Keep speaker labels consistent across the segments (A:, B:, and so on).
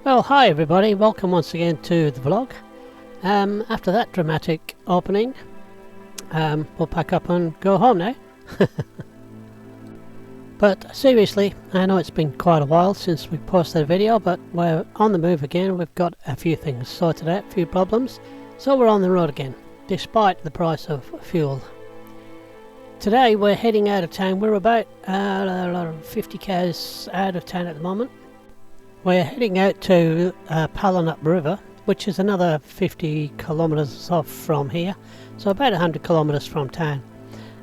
A: Well, hi everybody, welcome once again to the vlog. After that dramatic opening, we'll pack up and go home now. But seriously, I know it's been quite a while since we posted a video, but we're on the move again. We've got a few things sorted out, a few problems, so we're on the road again, despite the price of fuel. Today we're heading out of town. We're about 50 k's out of town at the moment. We're heading out to Pallinup River, which is another 50 kilometres off from here, so about 100 kilometres from town.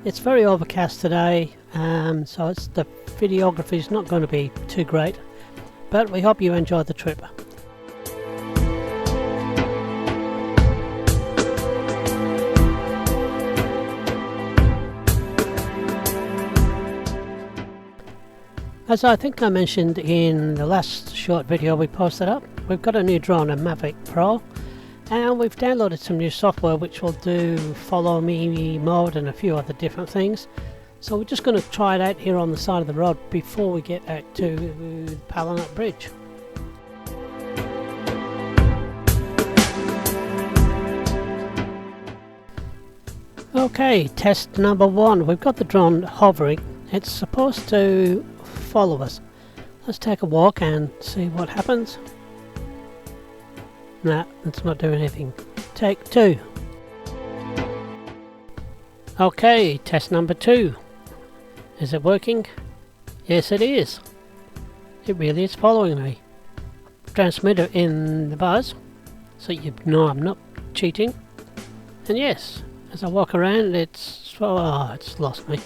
A: It's very overcast today, so the videography is not going to be too great, but we hope you enjoy the trip. As I think I mentioned in the last short video we posted up, we've got a new drone, a Mavic Pro, and we've downloaded some new software which will do follow me mode and a few other different things. So we're just going to try it out here on the side of the road before we get out to the Pallinup Bridge. Okay, test number one. We've got the drone hovering. It's supposed to follow us. Let's take a walk and see what happens. Nah, it's not doing anything. Take two. Okay, test number two. Is it working? Yes, it is. It really is following me. Transmitter in the buzz, so you know I'm not cheating. And yes, as I walk around, it's lost me.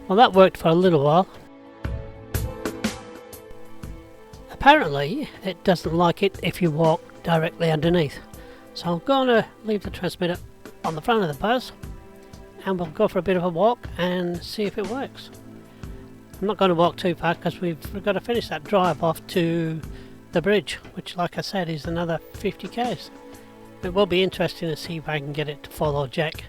A: Well, that worked for a little while. Apparently, it doesn't like it if you walk directly underneath. So I'm going to leave the transmitter on the front of the bus and we'll go for a bit of a walk and see if it works. I'm not going to walk too far because we've got to finish that drive off to the bridge, which, like I said, is another 50 k's. It will be interesting to see if I can get it to follow Jack.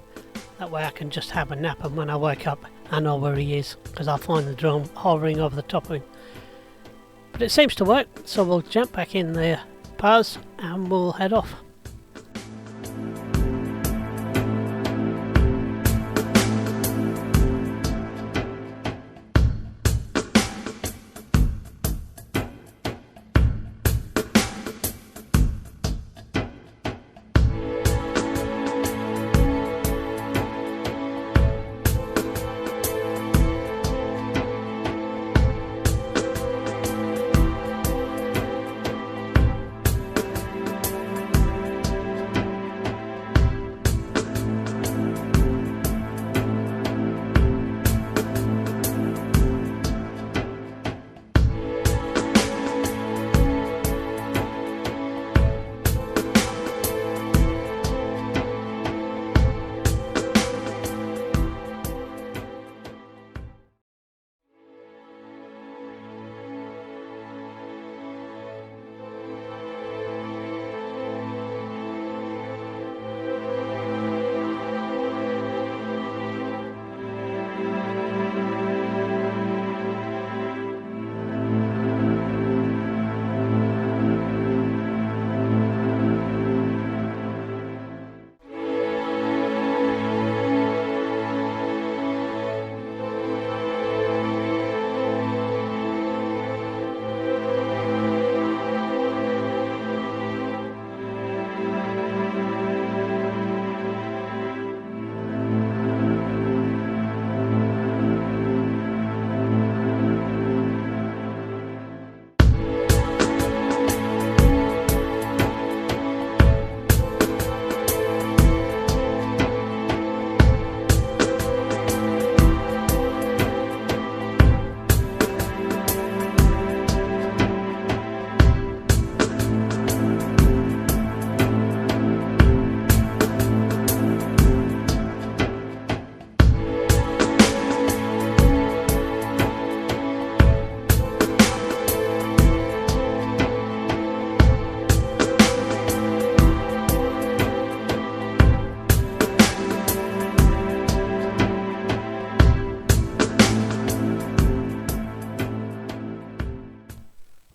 A: That way I can just have a nap, and when I wake up I know where he is, because I'll find the drone hovering over the top of him. But it seems to work, so we'll jump back in the bus and we'll head off.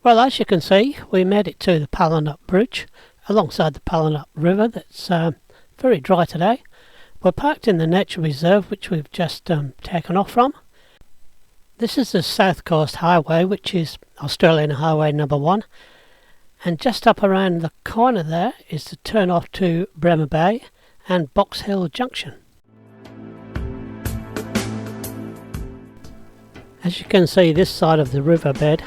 A: Well, as you can see, we made it to the Pallinup Bridge alongside the Pallinup River. That's very dry today. We're parked in the nature reserve, which we've just taken off from. This is the South Coast Highway, which is Australian Highway number 1. And just up around the corner there is the turn off to Bremer Bay and Box Hill Junction. As you can see, this side of the riverbed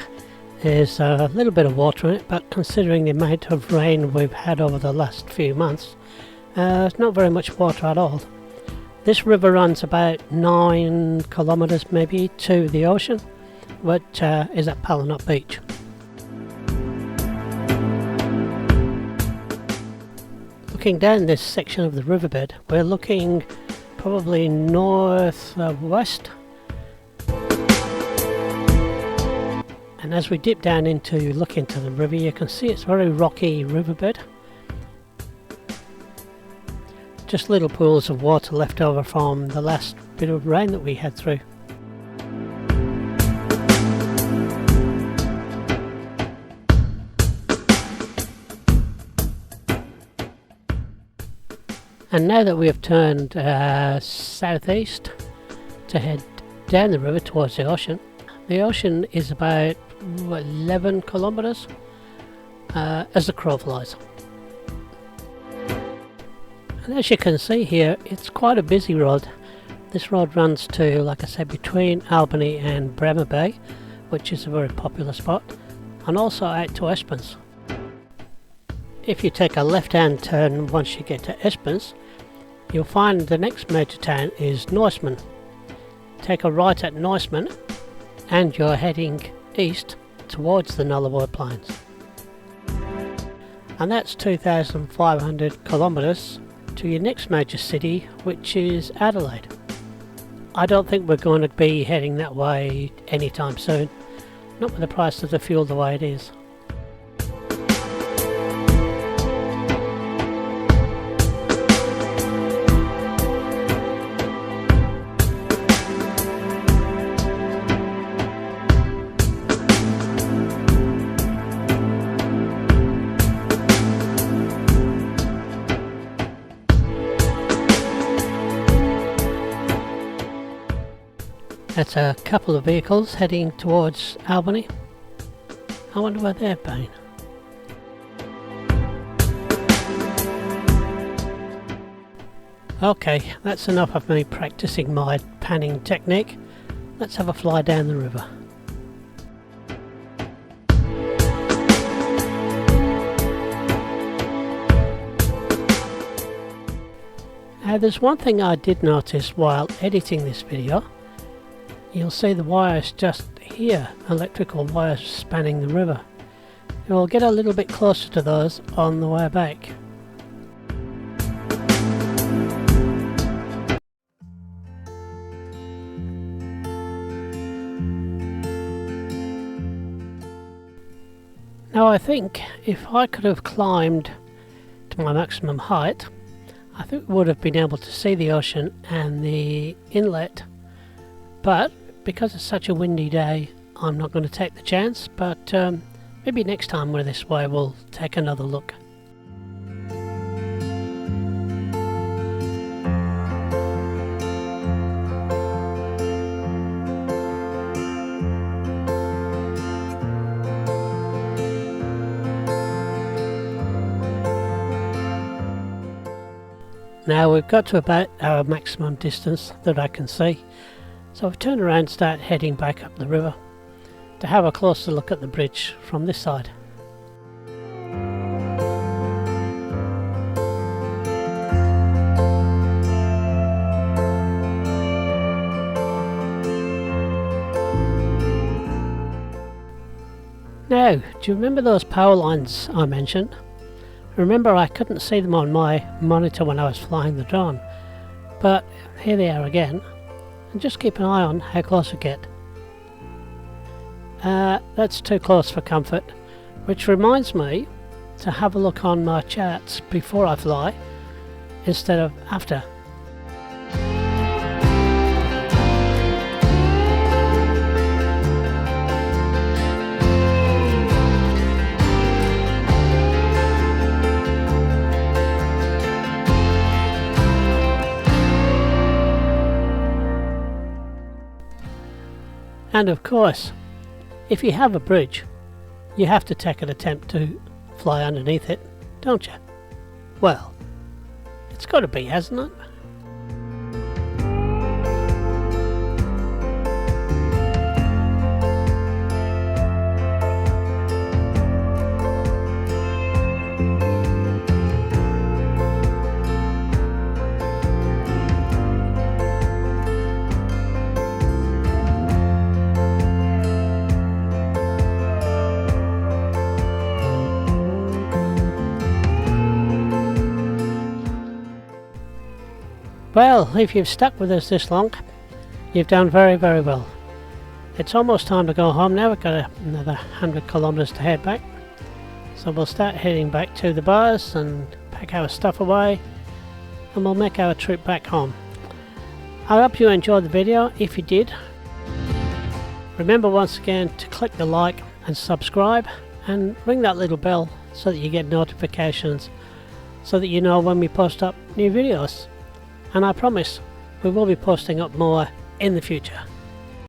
A: is a little bit of water in it, but considering the amount of rain we've had over the last few months, it's not very much water at all. This river runs about 9 kilometres maybe to the ocean, which is at Pallinup Beach. Looking down this section of the riverbed, we're looking probably north-west. And as we dip down into look into the river, you can see it's a very rocky riverbed. Just little pools of water left over from the last bit of rain that we had through. And now that we have turned southeast to head down the river towards the ocean is about 11 kilometres as the crow flies. And as you can see here, it's quite a busy road. This road runs to, like I said, between Albany and Bremer Bay, which is a very popular spot, and also out to Esperance. If you take a left-hand turn once you get to Esperance, you'll find the next major town is Norseman. Take a right at Norseman and you're heading east towards the Nullarbor Plains. And that's 2,500 kilometres to your next major city, which is Adelaide. I don't think we're going to be heading that way anytime soon, not with the price of the fuel the way it is. That's a couple of vehicles heading towards Albany. I wonder where they're been. Okay, that's enough of me practicing my panning technique. Let's have a fly down the river. Now there's one thing I did notice while editing this video. You'll see the wires just here, electrical wires spanning the river. We'll get a little bit closer to those on the way back. Now I think if I could have climbed to my maximum height, I think we would have been able to see the ocean and the inlet. But because it's such a windy day, I'm not going to take the chance, but maybe next time we're this way we'll take another look. Now we've got to about our maximum distance that I can see. So I've turned around and start heading back up the river to have a closer look at the bridge from this side. Now, do you remember those power lines I mentioned? Remember, I couldn't see them on my monitor when I was flying the drone, but here they are again. And just keep an eye on how close we get. That's too close for comfort, which reminds me to have a look on my charts before I fly instead of after. And of course, if you have a bridge, you have to take an attempt to fly underneath it, don't you? Well, it's got to be, hasn't it? Well, if you've stuck with us this long, you've done very, very well. It's almost time to go home now. We've got another 100 kilometres to head back. So we'll start heading back to the bars and pack our stuff away, and we'll make our trip back home. I hope you enjoyed the video. If you did, remember once again to click the like and subscribe and ring that little bell so that you get notifications, so that you know when we post up new videos. And I promise we will be posting up more in the future.